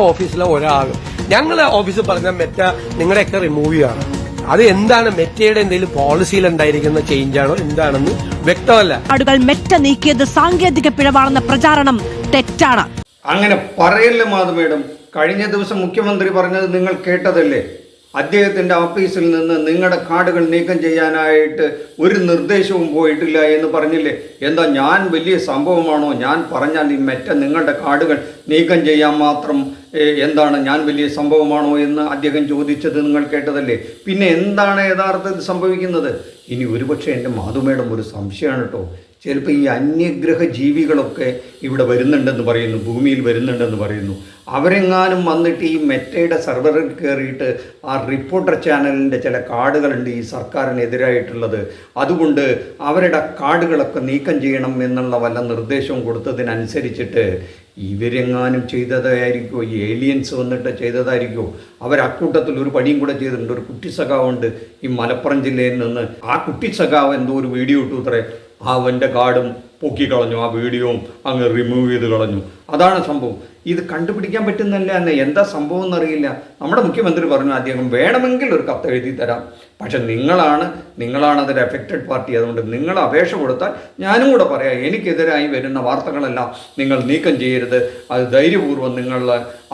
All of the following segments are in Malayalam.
ഓഫീസിലെ ഒരാൾ ഞങ്ങളെ ഓഫീസിൽ പറഞ്ഞ മെറ്റ നിങ്ങളുടെയൊക്കെ റിമൂവ് ചെയ്യാണ്. അത് എന്താണ് മെറ്റയുടെ എന്തെങ്കിലും പോളിസിയിൽ ഉണ്ടായിരിക്കുന്ന ചേഞ്ച് ആണോ എന്താണെന്ന് വ്യക്തമല്ല. ആടുകൾ മെറ്റ നീക്കിയത് സാങ്കേതിക പിഴവാണെന്ന പ്രചാരണം തെറ്റാണ്. അങ്ങനെ പറയല്ലേ മാധു. കഴിഞ്ഞ ദിവസം മുഖ്യമന്ത്രി പറഞ്ഞത് നിങ്ങൾ കേട്ടതല്ലേ? അദ്ദേഹത്തിൻ്റെ ഓഫീസിൽ നിന്ന് നിങ്ങളുടെ കാർഡുകൾ നീക്കം ചെയ്യാനായിട്ട് ഒരു നിർദ്ദേശവും പോയിട്ടില്ല എന്ന് പറഞ്ഞില്ലേ? എന്താ ഞാൻ വലിയ സംഭവമാണോ? ഞാൻ പറഞ്ഞാൽ ഈ മെറ്റ നിങ്ങളുടെ കാർഡുകൾ നീക്കം ചെയ്യാൻ മാത്രം എന്താണ് ഞാൻ വലിയ സംഭവമാണോ എന്ന് അദ്ദേഹം ചോദിച്ചത് നിങ്ങൾ കേട്ടതല്ലേ? പിന്നെ എന്താണ് യഥാർത്ഥത്തിൽ സംഭവിക്കുന്നത്? ഇനി ഒരുപക്ഷെ എൻ്റെ മാധുമേടം ഒരു സംശയമാണ് കേട്ടോ. ചിലപ്പോൾ ഈ അന്യഗ്രഹ ജീവികളൊക്കെ ഇവിടെ വരുന്നുണ്ടെന്ന് പറയുന്നു, ഭൂമിയിൽ വരുന്നുണ്ടെന്ന് പറയുന്നു. അവരെങ്ങാനും വന്നിട്ട് ഈ മെറ്റയുടെ സെർവറിൽ കയറിയിട്ട് ആ റിപ്പോർട്ടർ ചാനലിൻ്റെ ചില കാർഡുകളുണ്ട് ഈ സർക്കാരിനെതിരായിട്ടുള്ളത്, അതുകൊണ്ട് അവരുടെ കാർഡുകളൊക്കെ നീക്കം ചെയ്യണം എന്നുള്ള വല്ല നിർദ്ദേശവും കൊടുത്തതിനനുസരിച്ചിട്ട് ഇവരെങ്ങാനും ചെയ്തതായിരിക്കുമോ? ഈ ഏലിയൻസ് വന്നിട്ട് ചെയ്തതായിരിക്കുമോ? അവരക്കൂട്ടത്തിൽ ഒരു പണിയും കൂടെ ചെയ്തിട്ടുണ്ട്. ഒരു കുട്ടി സഖാവുണ്ട് ഈ മലപ്പുറം ജില്ലയിൽ നിന്ന്. ആ കുട്ടി സഖാവ് എന്തോ ഒരു വീഡിയോ ഇട്ടു അത്രേ. അവൻ്റെ കാർഡും പൊക്കിക്കളഞ്ഞു, ആ വീഡിയോയും അങ്ങ് റിമൂവ് ചെയ്ത് കളഞ്ഞു. അതാണ് സംഭവം. ഇത് കണ്ടുപിടിക്കാൻ പറ്റുന്നില്ല എന്ന് എന്താ സംഭവം എന്നറിയില്ല. നമ്മുടെ മുഖ്യമന്ത്രി പറഞ്ഞു അദ്ദേഹം വേണമെങ്കിൽ ഒരു കത്ത് എഴുതി തരാം, പക്ഷെ നിങ്ങളാണ് അതിൽ എഫക്റ്റഡ് പാർട്ടി. അതുകൊണ്ട് നിങ്ങൾ അപേക്ഷ കൊടുത്താൽ ഞാനും കൂടെ പറയാം, എനിക്കെതിരായി വരുന്ന വാർത്തകളെല്ലാം നിങ്ങൾ നീക്കം ചെയ്യരുത്, അത് ധൈര്യപൂർവ്വം നിങ്ങൾ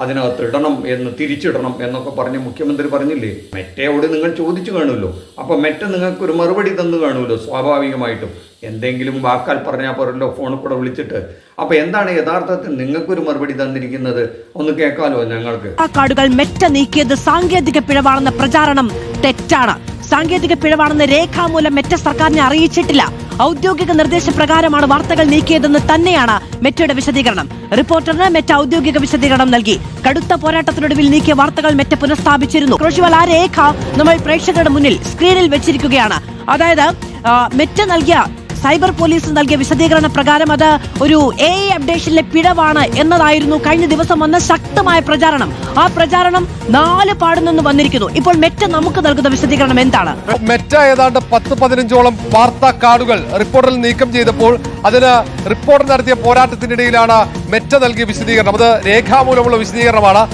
അതിനകത്ത് ഇടണം എന്ന് തിരിച്ചിടണം എന്നൊക്കെ പറഞ്ഞ് മുഖ്യമന്ത്രി പറഞ്ഞില്ലേ? മെറ്റയോട് നിങ്ങൾ ചോദിച്ചു കാണുമല്ലോ. അപ്പോൾ മെറ്റ നിങ്ങൾക്കൊരു മറുപടി തന്നു കാണുമല്ലോ സ്വാഭാവികമായിട്ടും. എന്തെങ്കിലും വാക്കാൽ പറഞ്ഞാൽ പോരല്ലോ ഫോണിൽ കൂടെ വിളിച്ചിട്ട്. അപ്പോൾ എന്താണ് യഥാർത്ഥത്തിൽ നിങ്ങൾക്കൊരു മറുപടി തന്നിരിക്കുന്നത്? ഒന്ന് കേൾക്കാലോ ഞങ്ങൾക്ക്. ആ കാർഡുകൾ മെറ്റ നീക്കിയത് സാങ്കേതിക പിഴവാണെന്ന പ്രചാരണം തെറ്റാണ്. സാങ്കേതിക പിഴവാണെന്ന് രേഖാമൂലം മെറ്റ സർക്കാരിനെ അറിയിച്ചിട്ടില്ല. ഔദ്യോഗിക നിർദ്ദേശപ്രകാരമാണ് വാർത്തകൾ നീക്കിയതെന്ന് തന്നെയാണ് മെറ്റയുടെ വിശദീകരണം. റിപ്പോർട്ടറിന് മെറ്റ ഔദ്യോഗിക വിശദീകരണം നൽകി. കടുത്ത പോരാട്ടത്തിനൊടുവിൽ നീക്കിയ വാർത്തകൾ മെറ്റ പുനഃസ്ഥാപിച്ചിരുന്നു. റോഷിവാൽ, ആ രേഖ നമ്മൾ പ്രേക്ഷകരുടെ മുന്നിൽ സ്ക്രീനിൽ വെച്ചിരിക്കുകയാണ്. അതായത് മെറ്റ നൽകിയ സൈബർ പോലീസ് നൽകിയ വിശദീകരണ പ്രകാരം അത് ഒരു AI അപ്ഡേഷനിലെ പിഴവാണ് എന്നതായിരുന്നു കഴിഞ്ഞ ദിവസം വന്ന ശക്തമായ പ്രചാരണം. ആ പ്രചാരണം 4 പാടിൽ നിന്ന് വന്നിരിക്കുന്നു. ഇപ്പോൾ മെറ്റ നമുക്ക് നൽകുന്ന വിശദീകരണം എന്താണ്? മെറ്റ ഏതാണ്ട് 10-15ഓളം വാർത്താ കാർഡുകൾ റിപ്പോർട്ടറിൽ നീക്കം ചെയ്തപ്പോൾ അതിന് റിപ്പോർട്ടർ നടത്തിയ പോരാട്ടത്തിനിടയിലാണ് മെറ്റ നൽകിയ വിശദീകരണം. അത് രേഖാമൂലമുള്ള വിശദീകരണമാണ്.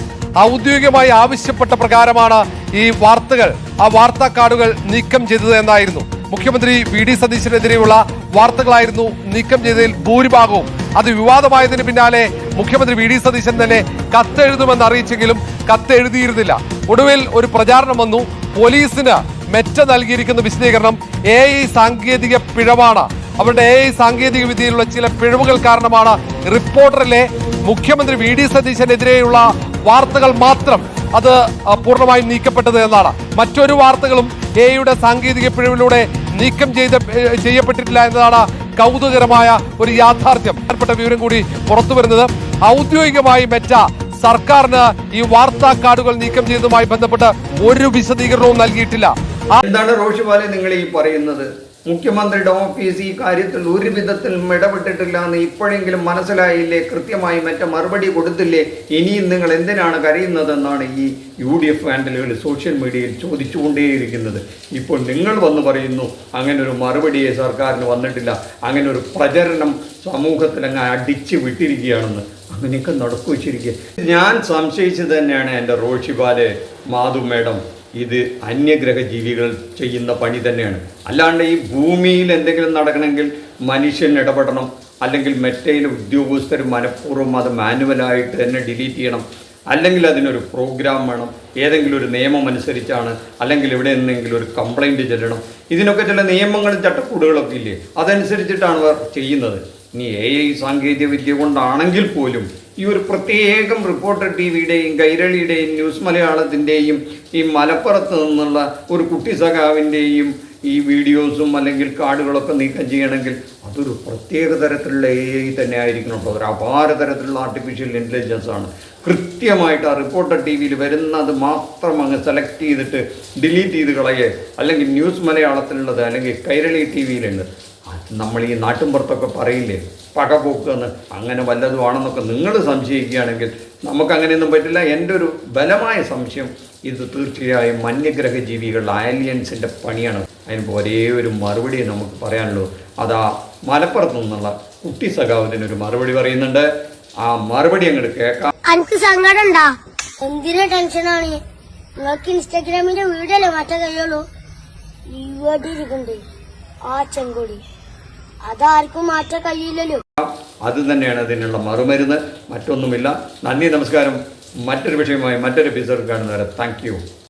ഔദ്യോഗികമായി ആവശ്യപ്പെട്ട പ്രകാരമാണ് ഈ വാർത്താ കാർഡുകൾ നീക്കം ചെയ്തത് എന്നായിരുന്നു. മുഖ്യമന്ത്രി VD സതീശനെതിരെയുള്ള വാർത്തകളായിരുന്നു നീക്കം ചെയ്തതിൽ ഭൂരിഭാഗവും. അത് വിവാദമായതിന് പിന്നാലെ മുഖ്യമന്ത്രി VD സതീശൻ തന്നെ കത്തെഴുതുമെന്ന് അറിയിച്ചെങ്കിലും കത്തെഴുതിയിരുന്നില്ല. ഒടുവിൽ ഒരു പ്രചാരണം വന്നു. പോലീസിന് മെറ്റ നൽകിയിരിക്കുന്ന വിശദീകരണം AI സാങ്കേതിക പിഴവാണ്. അവരുടെ AI സാങ്കേതിക വിദ്യയിലുള്ള ചില പിഴവുകൾ കാരണമാണ് റിപ്പോർട്ടറിലെ മുഖ്യമന്ത്രി VD സതീശനെതിരെയുള്ള വാർത്തകൾ മാത്രം അത് പൂർണ്ണമായും നീക്കപ്പെട്ടത് എന്നാണ്. മറ്റൊരു വാർത്തകളും AI സാങ്കേതിക പിഴവിലൂടെ നീക്കം ചെയ്യപ്പെട്ടിട്ടില്ല എന്നതാണ് കൗതുകരമായ ഒരു യാഥാർത്ഥ്യം. പ്രധാനപ്പെട്ട വിവരം കൂടി പുറത്തു വരുന്നത്, ഔദ്യോഗികമായി മെറ്റ സർക്കാരിന് ഈ വാർത്താ കാർഡുകൾ നീക്കം ചെയ്തതുമായി ബന്ധപ്പെട്ട് ഒരു വിശദീകരണവും നൽകിയിട്ടില്ല. എന്താണ് റോഷിവാലെ നിങ്ങൾ ഈ പറയുന്നത്? മുഖ്യമന്ത്രിയുടെ ഓഫീസ് ഈ കാര്യത്തിൽ ഒരു വിധത്തിലും ഇടപെട്ടിട്ടില്ല എന്ന് ഇപ്പോഴെങ്കിലും മനസ്സിലായില്ലേ? കൃത്യമായി മറ്റേ മറുപടി കൊടുത്തില്ലേ? ഇനിയും നിങ്ങൾ എന്തിനാണ് കരയുന്നതെന്നാണ് ഈ UDF ഹാൻഡിലുകൾ സോഷ്യൽ മീഡിയയിൽ ചോദിച്ചുകൊണ്ടേയിരിക്കുന്നത്. ഇപ്പോൾ നിങ്ങൾ വന്ന് പറയുന്നു അങ്ങനെ ഒരു മറുപടിയെ സർക്കാരിന് വന്നിട്ടില്ല, അങ്ങനെ ഒരു പ്രചരണം സമൂഹത്തിൽ അങ്ങ് അടിച്ചു വിട്ടിരിക്കുകയാണെന്ന്. അങ്ങനെയൊക്കെ നടക്കു വെച്ചിരിക്കുക. ഞാൻ സംശയിച്ചത് തന്നെയാണ് എൻ്റെ റോഷിബാലെ, മാധു മേഡം, ഇത് അന്യഗ്രഹ ജീവികൾ ചെയ്യുന്ന പണി തന്നെയാണ്. അല്ലാണ്ട് ഈ ഭൂമിയിൽ എന്തെങ്കിലും നടക്കണമെങ്കിൽ മനുഷ്യൻ ഇടപെടണം, അല്ലെങ്കിൽ മെറ്റയിലെ ഉദ്യോഗസ്ഥർ മനഃപൂർവ്വം അത് മാനുവലായിട്ട് തന്നെ ഡിലീറ്റ് ചെയ്യണം, അല്ലെങ്കിൽ അതിനൊരു പ്രോഗ്രാം വേണം, ഏതെങ്കിലും ഒരു നിയമം അനുസരിച്ചാണ്, അല്ലെങ്കിൽ ഇവിടെ എന്തെങ്കിലും ഒരു കംപ്ലൈൻറ്റ് ചെല്ലണം. ഇതിനൊക്കെ ചില നിയമങ്ങളും ചട്ടക്കൂടുകളൊക്കെ ഇല്ലേ? അതനുസരിച്ചിട്ടാണ് അവർ ചെയ്യുന്നത്. ഇനി AI സാങ്കേതിക വിദ്യ കൊണ്ടാണെങ്കിൽ പോലും ഈ ഒരു പ്രത്യേകം റിപ്പോർട്ടർ TVയുടെയും കൈരളിയുടെയും ന്യൂസ് മലയാളത്തിൻ്റെയും ഈ മലപ്പുറത്ത് നിന്നുള്ള ഒരു കുട്ടി സഖാവിൻ്റെയും ഈ വീഡിയോസും അല്ലെങ്കിൽ കാർഡുകളൊക്കെ നീക്കം ചെയ്യണമെങ്കിൽ അതൊരു പ്രത്യേക തരത്തിലുള്ള AI തന്നെ ആയിരിക്കണം കേട്ടോ. ഒരു അപാര തരത്തിലുള്ള ആർട്ടിഫിഷ്യൽ ഇൻ്റലിജൻസ് ആണ്. കൃത്യമായിട്ട് ആ റിപ്പോർട്ടർ TVയിൽ വരുന്നത് മാത്രം അങ്ങ് സെലക്ട് ചെയ്തിട്ട് ഡിലീറ്റ് ചെയ്ത് കളയേ, അല്ലെങ്കിൽ ന്യൂസ് മലയാളത്തിലുള്ളത് അല്ലെങ്കിൽ കൈരളി TVയിലുണ്ട്. നമ്മൾ ഈ നാട്ടിൻപുറത്തൊക്കെ പറയില്ലേ പകപോക്കെന്ന്, അങ്ങനെ വല്ലതുമാണെന്നൊക്കെ നിങ്ങൾ സംശയിക്കുകയാണെങ്കിൽ നമുക്കങ്ങനെയൊന്നും പറ്റില്ല. എൻ്റെ ഒരു ബലമായ സംശയം ഇത് തീർച്ചയായും അന്യഗ്രഹ ജീവികൾ ആലിയൻസിൻ്റെ പണിയാണ്. അതിനിപ്പോൾ ഒരേ ഒരു മറുപടി നമുക്ക് പറയാനുള്ളൂ. അതാ മലപ്പുറത്ത് നിന്നുള്ള കുട്ടി സഖാവിനൊരു മറുപടി പറയുന്നുണ്ട്. ആ മറുപടി അങ്ങോട്ട് കേൾക്കാം. അനക്ക് സങ്കടം ഉണ്ടാ? എന്തിനാ ടെൻഷനാണ്? നിങ്ങൾക്ക് ഇൻസ്റ്റാഗ്രാമിന്റെ വീഡിയോല്ലേ മാറ്റാൻ കഴിയുള്ളൂ. ഇവിടെ ഇരിക്കണ്ടേ ആ ചെങ്കൊടി, അതാർക്കും മാറ്റാൻ കഴിയില്ലല്ലോ. അത് തന്നെയാണ് അതിനുള്ള മറുമരുന്ന്, മറ്റൊന്നുമില്ല. നന്ദി, നമസ്കാരം. മറ്റൊരു വിഷയമായി മറ്റൊരു എപ്പിസോഡ് കാണുന്നവരെ താങ്ക് യു.